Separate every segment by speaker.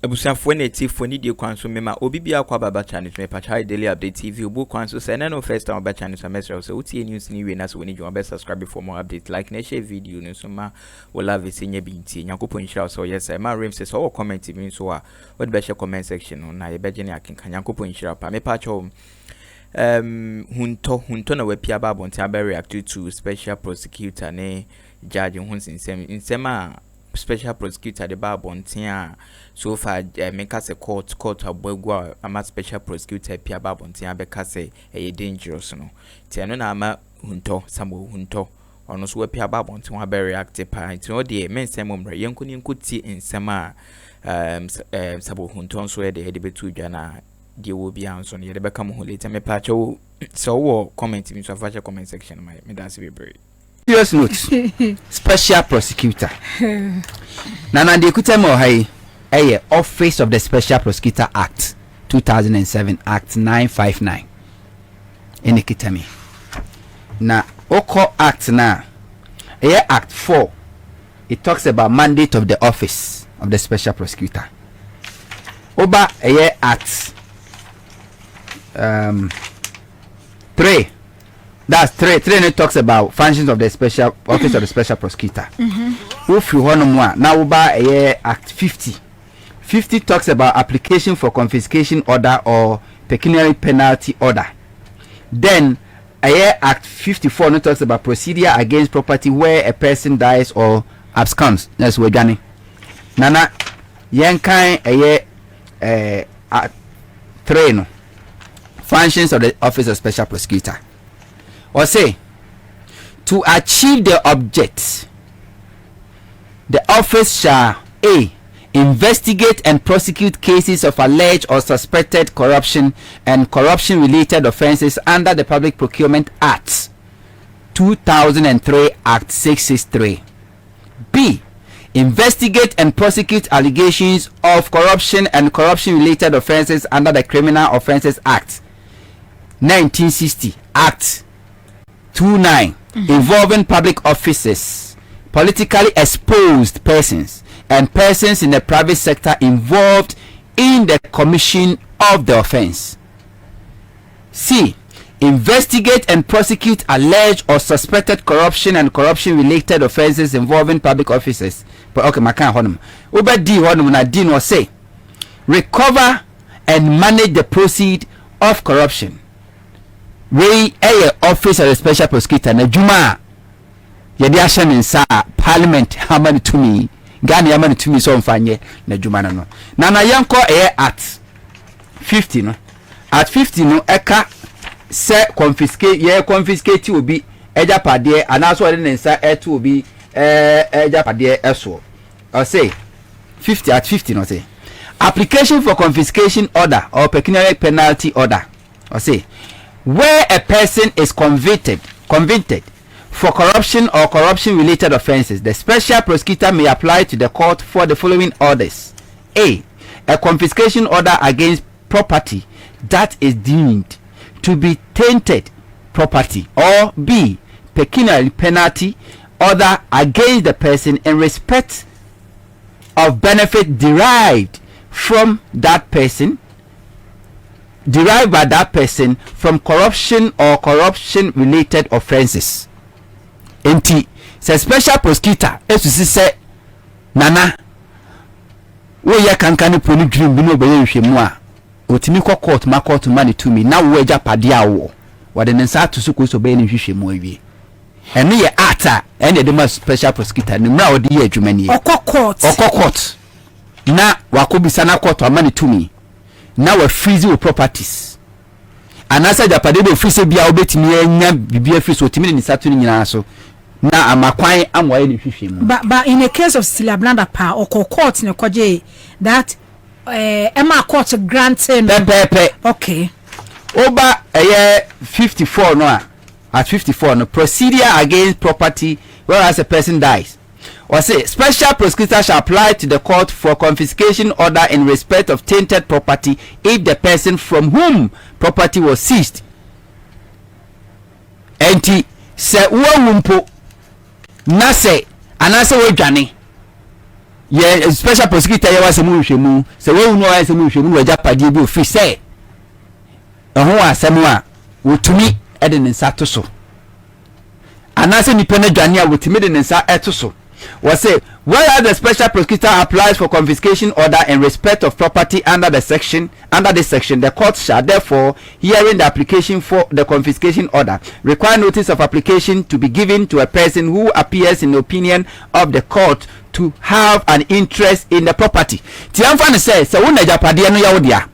Speaker 1: Abusuafo na tifo ni die kwan so mema obi bia kwa baba channel me pacha daily update TV obu kwan so say na no first time baba channel so message so utie news ni we na so ni join subscribe for more updates like na share video no so ma we love it nya binti Nyankopon share so yes ma rem say so comment me so a what be share comment section no na ye beje ne akenka Nyankopon share pa me pacha Huntor na we pia ba bonti aba react to special prosecutor ne judge hun insema special prosecutor the bar bontia so far make us a court abogwa ama special prosecutor pia bar bontia be kase e dangerous no ti no na ama Huntor ono so pia bar bontia ha be react pa ti o de men semom re yenko ni nkuti nsema sabo Huntor so de betu dwa na de wo bia nso no ye de be kam ho later me pa cho so wo comment mi so fa comment section me dance be very
Speaker 2: serious note. Special prosecutor. Nana de kutemo hai Office of the Special Prosecutor Act 2007 Act 959. Ene kitami. Na Oko Act na Act 4. It talks about mandate of the Office of the Special Prosecutor. Oba Act 3. That's 3 it talks about functions of the special office of the special prosecutor. If you want more, now about Act 50 talks about application for confiscation order or pecuniary penalty order. Then Act 54 no talks about procedure against property where a person dies or absconds. That's what Johnny. Nana yankai Act 3 no functions of the office of special prosecutor. Or say, to achieve the object, the office shall A. Investigate and prosecute cases of alleged or suspected corruption and corruption-related offences under the Public Procurement Act 2003 Act 663. B. Investigate and prosecute allegations of corruption and corruption-related offences under the Criminal Offences Act 1960 Act 29 involving public officers, politically exposed persons, and persons in the private sector involved in the commission of the offense. C. Investigate and prosecute alleged or suspected corruption and corruption-related offenses involving public officers. But okay, makan honum. Uber D honum na D no say recover and manage the proceed of corruption. We office of the special prosecutor na juma yedi asha nsa parliament hamani tumi Ghana hamani tumi so mfanye na juma no na yanko at 50 no at 50 no eka se confiscate obi ejapade anaso ode nsa eto obi ejapade eso or say 50 at 50 no say application for confiscation order or pecuniary penalty order or say where a person is convicted for corruption or corruption-related offences, the special prosecutor may apply to the court for the following orders: A. A confiscation order against property that is deemed to be tainted property, or B. Pecuniary penalty order against the person in respect of benefit derived by that person from corruption or corruption-related offences. Enti, se special prosecutor esusi se nana wo ye kankane Pendream bi no be yehwemu a otimi court ma court ma ne tumi na wo Agyapade awo wode ne nsa to so ko so be ne hwehwemu awie ene ye ata ene de ma special prosecutor ne mra wode ye adwuma ne court na wakobisa na court ma ne tumi na wa freeze your properties anasa Agyapade do freeze bia obetimi anya bibia freeze otimi ne sato ni nyina so na amakwan amwaye ne hwehwemu but
Speaker 3: in a case of Stilablanda pa or court ne koje that Emma court granting okay
Speaker 2: oba 54 no at 54 no procedure against property whereas a person dies. Or say special prosecutor shall apply to the court for confiscation order in respect of tainted property if the person from whom property was seized enti se wo wumpo na se anase we dwane ye special prosecutor ye was mu hwemu se we unu wa se mu hwemu waja padie bi ofi se ho asem a wotumi e de nsa to so anase nipa na dwane a wotumi de nsa eto so was say whereas the special prosecutor applies for confiscation order in respect of property under this section, the court shall therefore, hearing the application for the confiscation order, require notice of application to be given to a person who appears in the opinion of the court to have an interest in the property. Tiamfan says, so when Japadi no yawodia,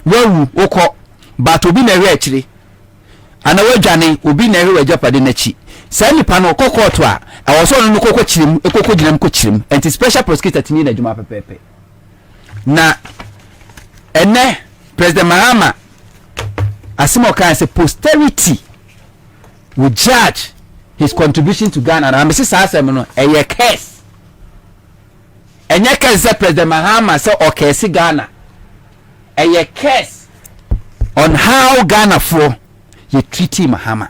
Speaker 2: well, oko, but obi na rechri, and a wajani, obi na Japadi nechi. Send pano koko to a also no koko chirim ekoko ginam ko chirim enti special prosecutor tini na djuma pepepe na ene President Mahama asimo kan say posterity will judge his contribution to Ghana na me say asem no eye case enye case President Mahama say o case Ghana eye case on how Ghana for you treat Mahama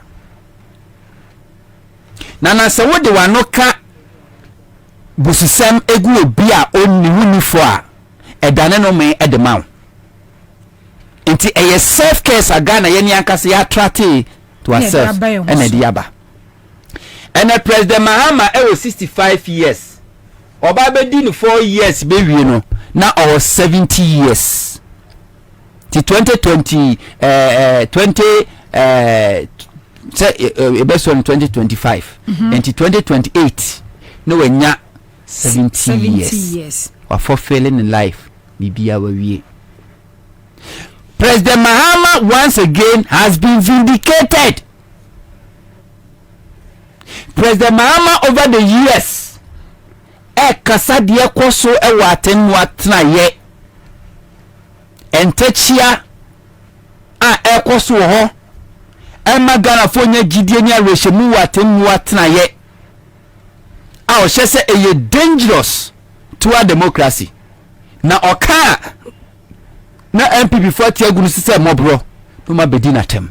Speaker 2: nana se wo de wanoka busisem egu obi a onni huni fo a edane no me edemaw enti eye self case agana ye ni ankase ya trate to ourselves ena di aba ena President Mahama e 65 years oba be di no 4 years be wie no na or 70 years ti 2020 say best on 2025 and 2028 no wenya 70 years or for failing in life bibia we President Mahama once again has been vindicated. President Mahama over the years kasa de koso e waten watna ye entechia a koso ho Emma Ghana for nya gidie nya rehemu watemu watna ye a o hye se eye dangerous to our democracy na oka na MPP for tiagunu sise mobro no ma bedi na tem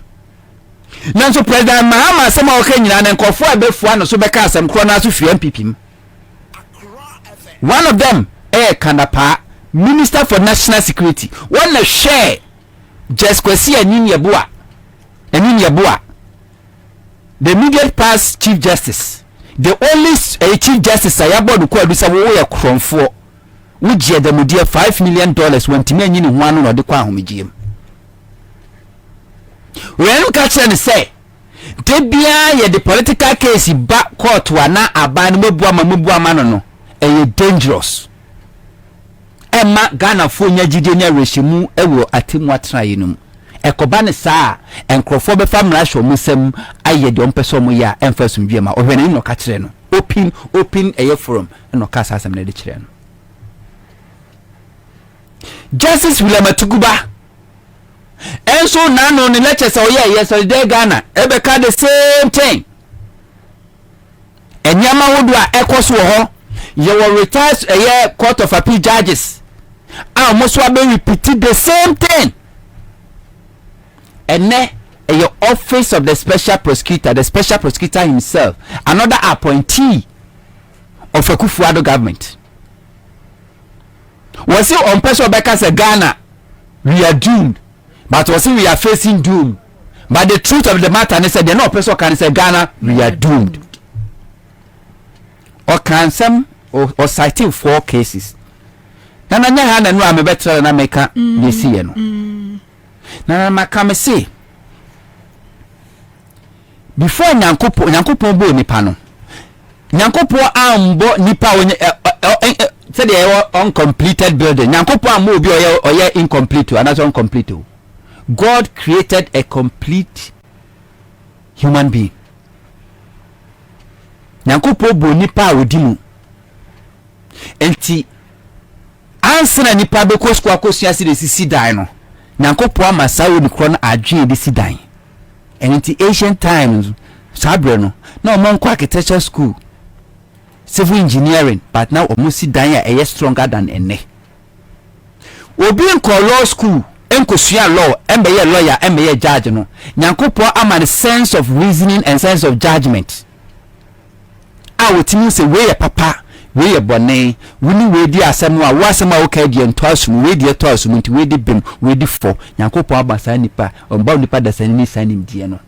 Speaker 2: na so President Mahama asema oka nyina na nkofo abefu ano so beka asem kro na so fi MPP one of them Kanapa Minister for National Security one na share just kwesi anyin yeboa the immediate past Chief Justice, the only Chief Justice Ayabo ko adu sa wo ye kronfo wo gie da mu dia $5 million when time anyi ne ho anu no de kwa ahomegiem when ka kire say de bia ye the political case ba court wa na aban mabu ama no dangerous Emma Ghana fo nya gide nya rehyimu ewo atemu atraye no ekoba ne saa enkrofo be famra hwo musem aye de ompeso mo ya emfasum biema ohwene no ka kire no open eye forum no ka sasem na de kire no Justice William Atuguba enso na no ne lecture oye yes so de Ghana ebe ka the same thing enyama wodo a ekoso ho ye were retired court of appeal judges almost wa be repeat the same thing. And your office of the special prosecutor himself, another appointee of a Kufuado government. Was it on person Becca say Ghana, we are doomed, but was it we are facing doom? But the truth of the matter, and they said, no person can say Ghana, we are doomed. Or can some or citing 4 cases. Nana nyahana no am better na meka desi no. Na makame say before nyankopon bo nipa no nyankopon ambo nipa say the uncompleted building nyankopon ambo obi oye incomplete and that's incomplete. God created a complete human being. Nyankopon bo nipa odimu enti answer nipa be ko skwa kosua se de sisi dan no nyankopon amasawo ni kro na adwen de sidan enti ancient times sabre no na omonko architecture school civil engineering but now omosi dan ya stronger than ene obi nko law school enkosua law embeye lawyer embeye judge no nyankopon ama the sense of reasoning and sense of judgment a wotimi se we papa we bone woni we di asem a wasem a woka di entosum we di entosum nti we di bem we di fo Nyankopon abasa nipa omba nipa da sanni sanim die no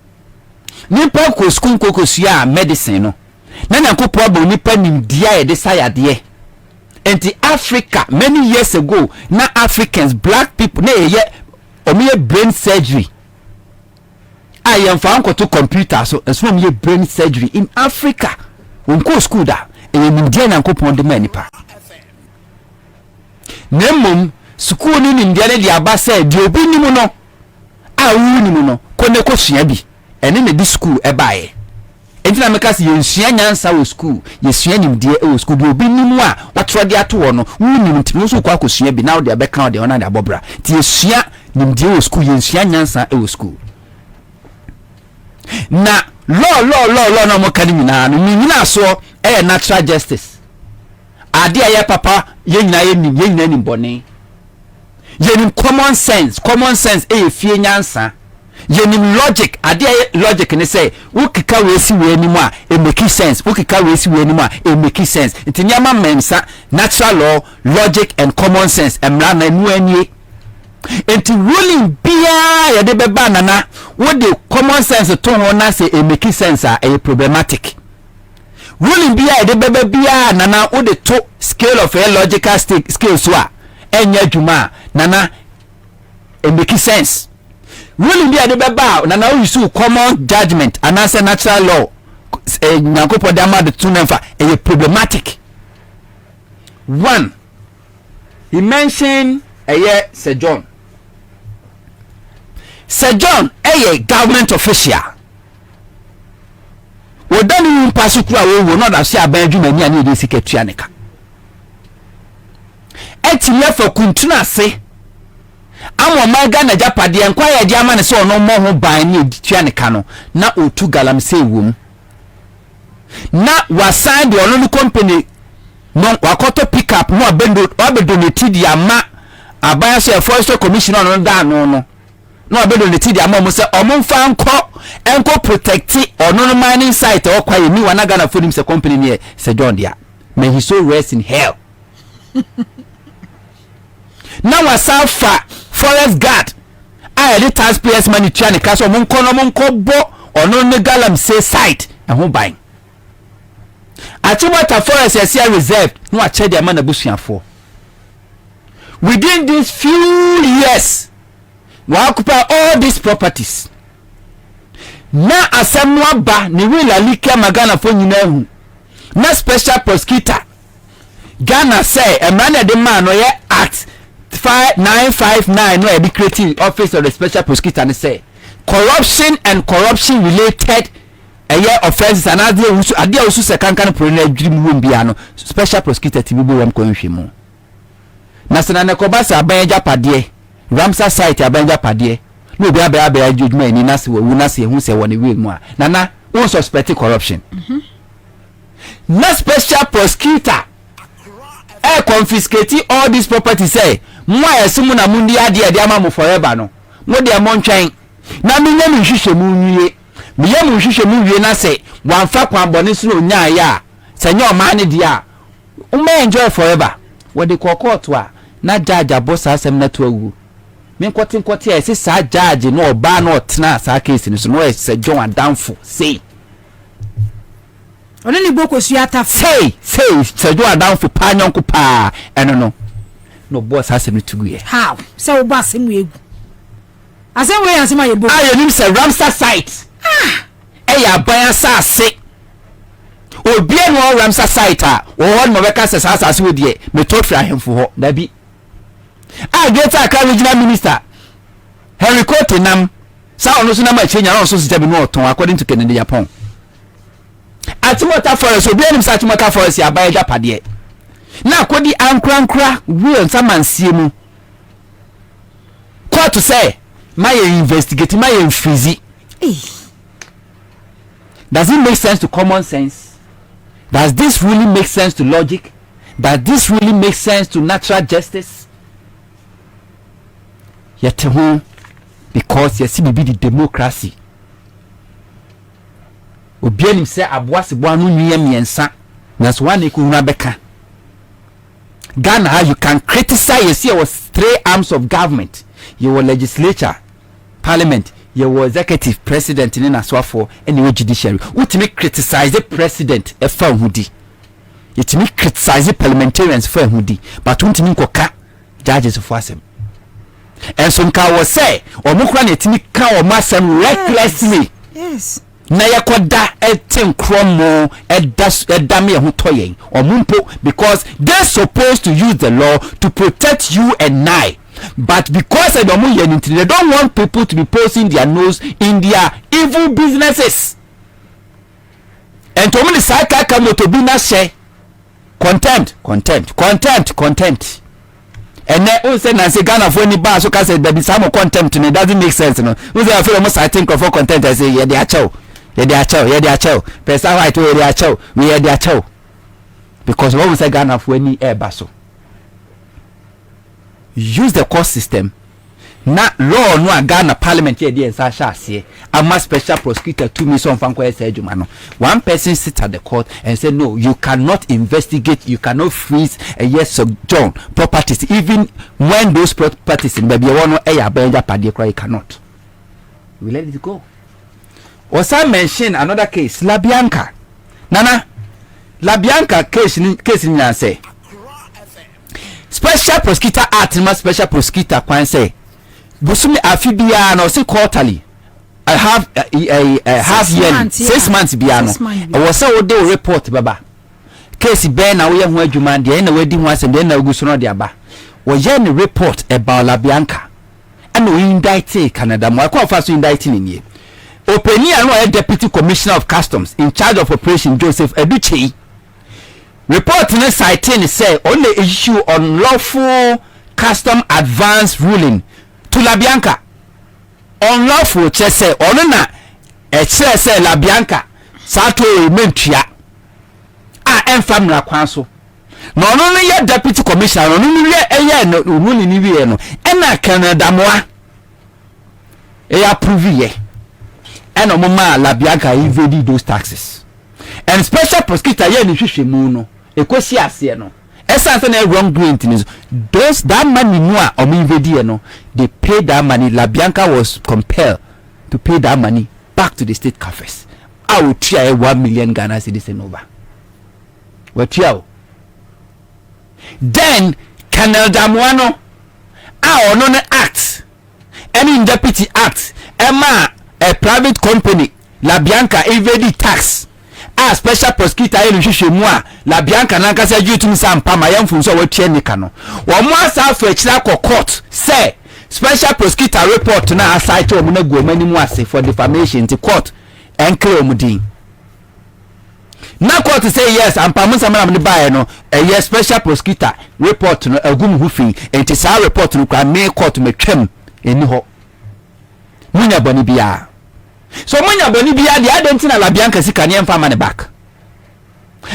Speaker 2: nipa ko skun kokosia medicine no na Nyankopon aba nipa nim dia ye de sayade enti Africa many years ago na Africans black people na ye omiye brain surgery I am found to computer so as from your brain surgery in Africa unko school da nim dia Nyankopon de manipa nemum school ni nim dia ne dia ba say di obi nimu no a wu nimu no ko ne ko sua bi ene ne di school e baaye enti na meka se ye sua nyansa wo school ye sua nim dia e wo school bi obi nimu a watro de ato wo no wu nim ntimi so ko akosua bi na wo de abeka de ona de abobra ti ye sua nim dia wo school ye sua nyansa e wo school na law no mo kan nyina no nyina so e natural justice ade aye papa ye nyina nim bone ye nim common sense e fie nyansa ye nim logic ade aye logic ne say ukika we si we nim a e make sense ukika we si we nim a e make sense ntinyama mensa natural law logic and common sense emra na nu anie enti ruling bia ya de beba nana what the common sense to ho na say e make sense a e problematic ruling bia ya de beba bia nana what the to scale of a logical scale so a enya dwuma nana e make sense ruling bia de beba nana we use common judgment and as natural law Nyankopon de amade to nemfa e problematic. One, he mentioned Sir John. Sir John a government official. We don't even pass it through. We will not have seen a Benjamin and the secretary. Etiye for kuntuna se. Amo maga na japadi enkwaya di amane so no mo ho ban ni tuanika no na otu galam se wom. Na wasan de ono company no wakoto pick up no abedonate di ama abaya so forestry commissioner no da no no abedonate di ama mo se omfa enko protect ono no mining site okwaye ni wanaga na fodim se company ni se John dia. May he so rest in hell. Now wasan fa forest guard I the taxpayers money tuane ka so monko bo ono ne galam say site ho ban. Achiwata forest is here reserved. No a check the man abusuafo. Within these few years, we occupy all these properties. Na asemwa ba ni wila Likee magana fo nyina hu. Na special prosecutor. Ghana say a man de man no ye act 5959 no be creating office of the special prosecutor and say corruption and corruption related offenses and ade usu sekankan pro na adwiri mu bia no special prosecutor tv be wam konhwemu na sana ne kobasa abanja pade ramsa site abanja pade no bia bia adwuma ni na se wu na se hu se woni we mu a na won suspect corruption na special prosecutor confiscate all these properties say mwa yesimu na mundi ade ama mo forever no mo de mo ntwen na menya mi hwehwe mu nwie miye mu hwehwe mu wie na se wanfa kwa bone so nya ya se nya o ma ne dia o may enjoy forever we de court a na judge abosa asem na to awu me nkote e se sa judge no oba na otena sa case ni so no se John Adamfo say
Speaker 3: oni ni boko suata
Speaker 2: say se John Adamfo pa nyonko pa eno no boss asem to gu ye
Speaker 3: how se wo boss mu egu asem we asem aye boko
Speaker 2: aye nim se Ramsar site ya ban asase obi eno Ramsar site a wo no beka se asase we de me to fra hemfo ho da bi Greater Accra regional minister R0t nam sa ono so na ma chenya no so se jabi no oton according to Kennedy Japan Atimota forest obi eno sa Atimota forest ya ban japade na akodi ankrankra we nsamansie mu court say my investigate my freeze. Does it make sense to common sense? Does this really make sense to logic? Does this really make sense to natural justice? Yet because you see be the democracy. Obianim say aboase bo anu nwie miensa. Nas one eku na beka. Ghana, how you can criticize. You see, was 3 arms of government. You were legislature, parliament, you were executive, president in Aswafo, and you were judiciary. What me criticize the president, a firm hoodie. It me criticize the parliamentarians for hoodie, but don't me koka judges of wasem. And some car was say, or Mukran it me cow or massam recklessly.
Speaker 3: Yes.
Speaker 2: Na yakoda etin kromo edame hutoyen or mumpo, because they're supposed to use the law to protect you and I. But because they don't want people to be posting their nose in their evil businesses. And to me the cycle come to be not say contempt. And then who said Nancy Ghana for any bar so can say there be some contempt and it doesn't make sense, you know. Who say I feel almost I think of for contempt, I say yeah they are chow. Pesa white we are chow. We are their chow. Because what we say Ghana for any air basso. Use the court system. Na law no Ghana parliament here dey ensasha ase. Ama special prosecutor to me some fanko say adwuma. One person sit at the court and say no, you cannot investigate, you cannot freeze a yes John properties even when those properties in baby one Agyabeng pade cry cannot. We let it go. Also mention another case, La Bianca. Nana, La Bianca case ni say special prosecutor act ma special prosecutor kwan say busumi afibia na say quarterly I have a half year 6 months bia no I was say we do report baba case be na we ho adwuma de na we di ho asem de na gusu no de aba we ye ni report about La Bianca and we indict Canada mo akwa fa so indict ni openi anu deputy commissioner of customs in charge of operation Joseph Educhei. Report in a citing say only issue unlawful custom advance ruling to La Bianca. Unlawful say onuna say La Bianca sato mentua enfamra kwanso. No ye deputy commissioner no no ruling ni wie no na Canada moa approve ye. And omoma La Bianca evade those taxes. And special prosecutor ye ni hwehwe mu no ekosi ase no essence na wrong doing things those that money no a ominvedi no they pay that money. La Bianca was compelled to pay that money back to the state coffers. I will try 1 million Ghana cedis and over. What you? Then Canal Damuano our non act any deputy act Emma a private company La Bianca evade tax. Special prosecutor elu hwehwe mu a La Bianca na nkasa jutum sampa ma yamfun so watua nika no wo mo asa afa akira court say special prosecutor report na asite o mu na guomani mu ase for defamation to court enkle omudin na court say yes ampa mu samana me bae no yes special prosecutor report no agum hufin enti sa report no kwa me court metwam eni ho munya boni bia. So munya boni bia the identity La Bianca sika ne mfa man back.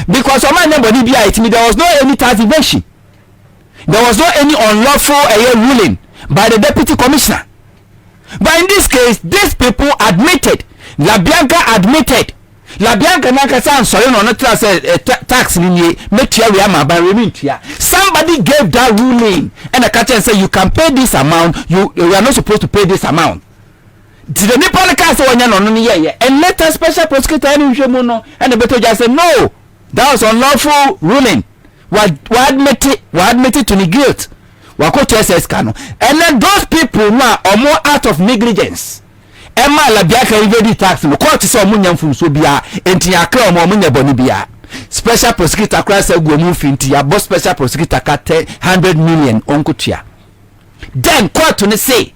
Speaker 2: Because o man boni bia it me there was no any tax evasion. There was no any unlawful ruling by the deputy commissioner. But in this case these people admitted, La Bianca admitted. La Bianca naka san sorry no not tax ni metua we am ba remintua. Somebody gave that ruling and the catcher say you can pay this amount, you are not supposed to pay this amount. Did the Nepal cast one no yeah and let a special prosecutor and the better just say no, that was unlawful ruling. What admitted to the guilt. And then those people now are more out of negligence. Emma La Bianca evade tax no court say omunya mfum so bia enti Akroma omunya boni bia. Special prosecutor cross go mu finti ya boss special prosecutor cut 100 million onkutua. Then court to say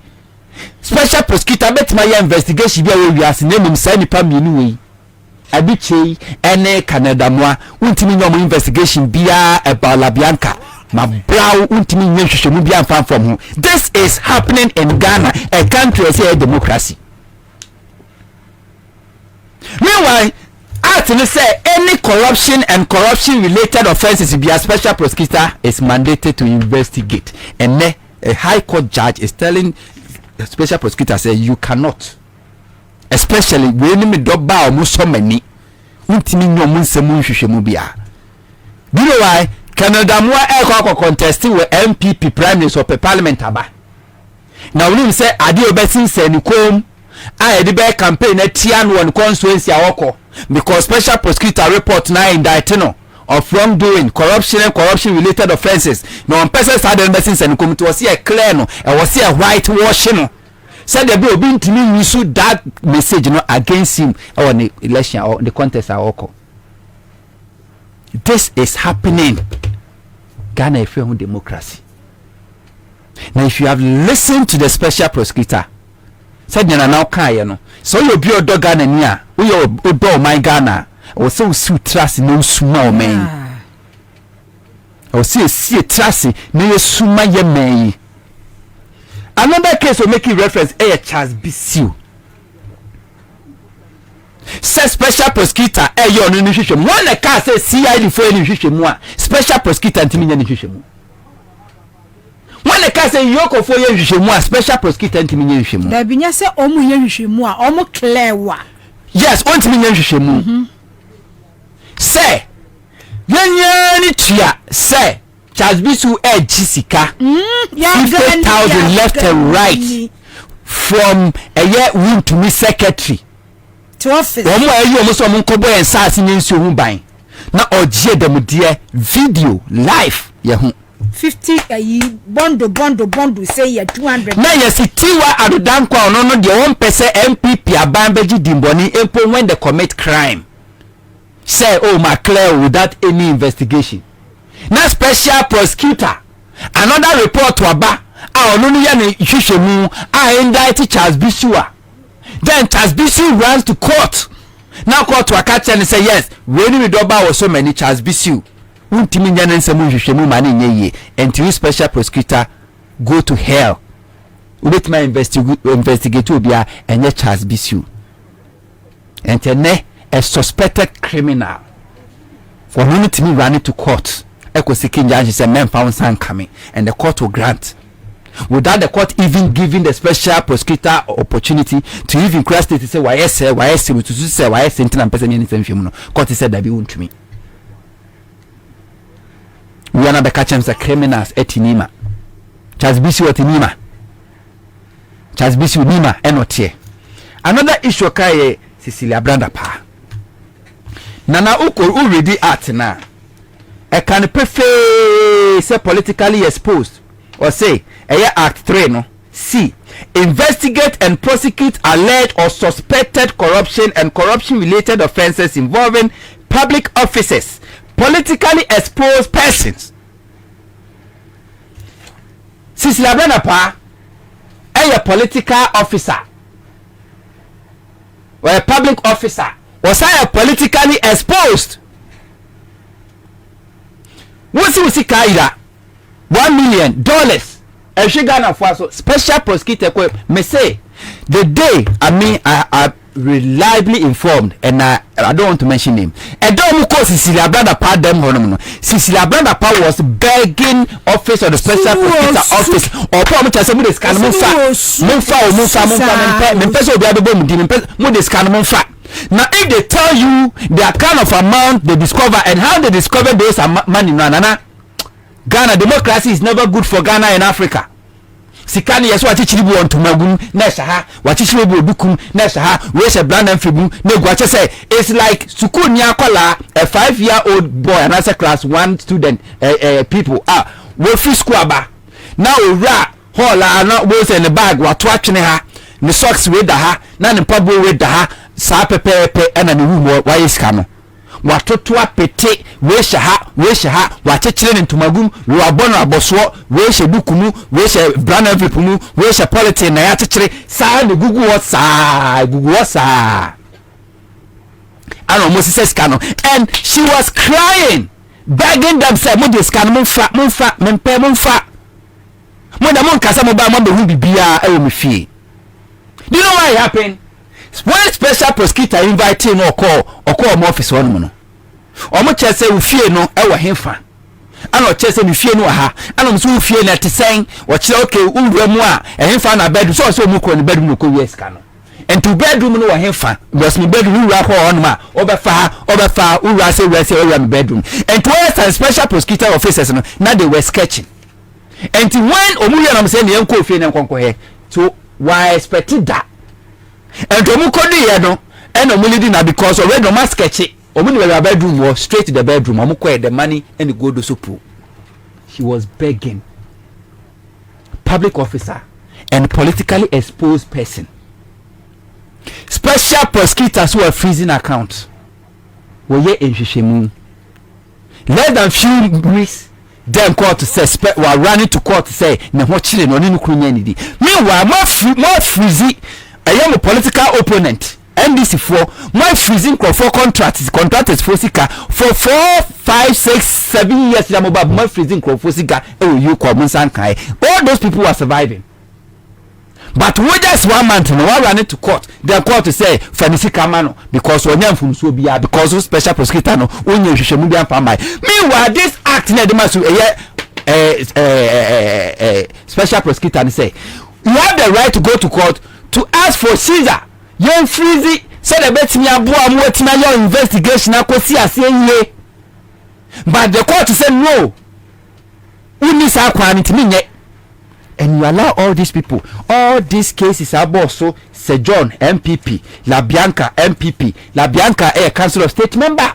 Speaker 2: special prosecutor bet my investigation bia we as name say nipa mienu we abichei ene Canada moa untimi nyom investigation bia about La Bianca ma brow untimi nhwehwemu bia fan from ho. This is happening in Ghana, a country as a democracy. Meanwhile Artin say any corruption and corruption related offenses be a special prosecutor is mandated to investigate, and a high court judge is telling the special prosecutor say you cannot, especially when me doba or so many untimi nyom nsemu hwehwemu bia. Do you know why? Canada mo e contest with MPP prime minister or parliament aba na we say ade obesin sani kom a e be campaign na tian one constituency awoko because special prosecutor report na indict no of wrongdoing corruption and corruption related offences no one person said the obesin sani kom to was here clear no e was here white washing no said the obi ntimi use that message no against him on the election or the contest awoko. This is happening. Ghana is a democracy. Now, if you have listened to the special prosecutor, said you now can so you be a dog Ghana near we are my Ghana or so sweet trust no small man or see trust no suma ye may. Another case will make you reference a Charles Bissiu. Say special prosecutor your nutrition one the car say CID for nutrition more special prosecutor antimi nutrition one the car say yoko for nutrition more special prosecutor antimi nutrition more
Speaker 3: da binya say omu nutrition more omu clear wa
Speaker 2: yes antimi nutrition more say yenya ni tia say Charles Bisu Jessica 50,000 left and right from a year win to me secretary
Speaker 3: office
Speaker 2: one more you almost on kobo and sas in so buy na oje dem die video live ye hu
Speaker 3: 50 bondo say ye 200
Speaker 2: na ye si tiwa adodan kwa no de one person MPP aban beji dimboni empo when they commit crime say oh my clear without any investigation na special prosecutor another report waba a onu ya ne hwehwemu a indict Charles Bisu. Then Charles Bisu runs to court. Now court to catch and say yes. When we do about so many Charles Bisu, untimi nyane nsemu hwehwemu mane nyeye. Until special prosecutor go to hell. Let my investigate obia enye Charles Bisu. Until a suspected criminal for untimi running to court. Eko seeking judge say men found some coming and the court will grant. Without the court even giving the special prosecutor opportunity to even cross state to say why yes to say why yes and person anything court said that be won't me we are not the catchers the criminals etinima Charles Bisu etinima Charles Bisu nima R0t. Another issue kai Cecilia Branda pa nana uko already at na e can prefer say politically exposed or say Act 3 no C. Investigate and prosecute alleged or suspected corruption and corruption related offences involving public officers, politically exposed persons. Cecilia Brenapa a political officer or a public officer was I politically exposed. What's the kaida $1 million? And she Ghana for so special prosecutor me say the day I reliably informed and I don't want to mention him. And don't call Cecilia Branda pa them no. Cecilia Branda pa was begging office of the special prosecutor office or pa mo chase mo dey scan mo fa me person obi abebo mo di mo dey scan mo fa. Now if they tell you the kind of amount they discover and how they discover those money no Ghana democracy is never good for Ghana and Africa. Sikani yeso atichiribu on tumagum na shaha watichiribu odukum na shaha we she brand and fibu na gwache say it's like school ni akola a 5-year-old boy and as a class 1 student people we free school aba now owura hall na we say in the bag wato atwene ha ni socks we da ha na ni pabo we da ha sa pepepe na ni room wa yiska no watoto apete we shaha wachechire ntumagum we abono aboso we she dukumu we she brand everything we she politics na ya chechire sa ni gugu wasa ano mo sise scano and she was crying begging them say mo dey scan mo fa mo da mo nkasa mo ba mo be hu bibia e wo me fie. Do you know what happened? When special prosecutor invite him or call my office one no. Omo chese u fie no e wo hemfa. Ana chese ni fie no ha. Ana mso u fie na te sen o chire okay unwura mu a hemfa na bed so mu ko ni bed mu ko yes ka no. and to bedroom no wa fa because me bedroom ura ho on ma obefa ura say ura me bedroom and twice and special prosecutor officers no na they were sketching and when omuye na say ne enko fie ne nkonko he so why expected that and omu kodi ye no and omuli na because already no ma sketch omu ne bedroom was straight to the bedroom omu ko the money and go do soup. He was begging. Public officer and politically exposed person. Special prosecutors who are freezing accounts were here in Shishemu. Less than few weeks, then court to say were running to court to say na what children on in Kunyani. Meanwhile, more freezing. I am a political opponent. NDC4 my freezing for contractors for sika for 4, 5, 6, 7 years my freezing for sika you all those people are surviving. But we just 1 month no one running to court. The court to say Fanisika mano because we nyam from so bia because of special prosecutor no onye hwehwemu bia pa mai. Meanwhile this act na dem so special prosecutor say you have the right to go to court to ask for Caesar. Young freezy said the bet me aboa mo wetina your investigation akosi aseye. But the court said no. Uni sa kwani timi nye. And you allow all these people, all these cases are also Sir John MPP, La Bianca MPP, La Bianca a Council of State member.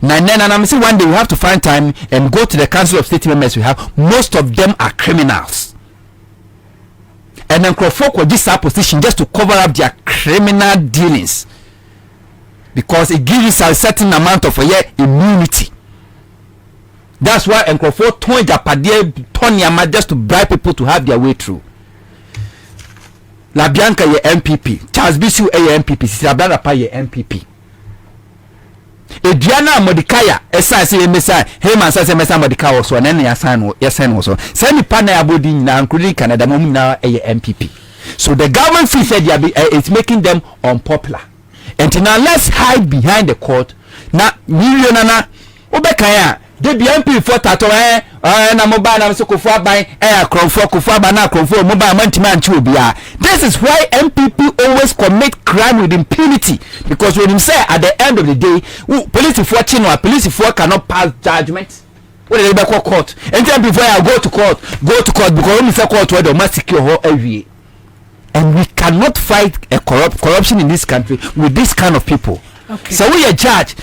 Speaker 2: Now I'm saying one day we have to find time and go to the Council of State members we have. Most of them are criminals. And then Crawford will this position just to cover up their criminal dealings because it gives a certain amount of immunity. That's why Crawford turned Japadie just to bribe people to have their way through. La Bianca ye MPP, Charles Bisu ye MPP, Sisabana pa ye MPP. Ediana Modikaya esa se mesa Heyman sa se mesa Modikaya so na ya sign so send partner abodi na including Canada mo na MPP. So the government fee said it's making them unpopular. And now let's hide behind the court. Na million na obekaya the MP for tato na mobile na so kofu aban kofu aban na kofu mobile man chi obia. This is why MPP always commit crime with impunity because when him say at the end of the day police for chino police for cannot pass judgment when they go court and then before I go to court because when say court where they must secure her every. And we cannot fight a corruption in this country with this kind of people. Okay. So we are judge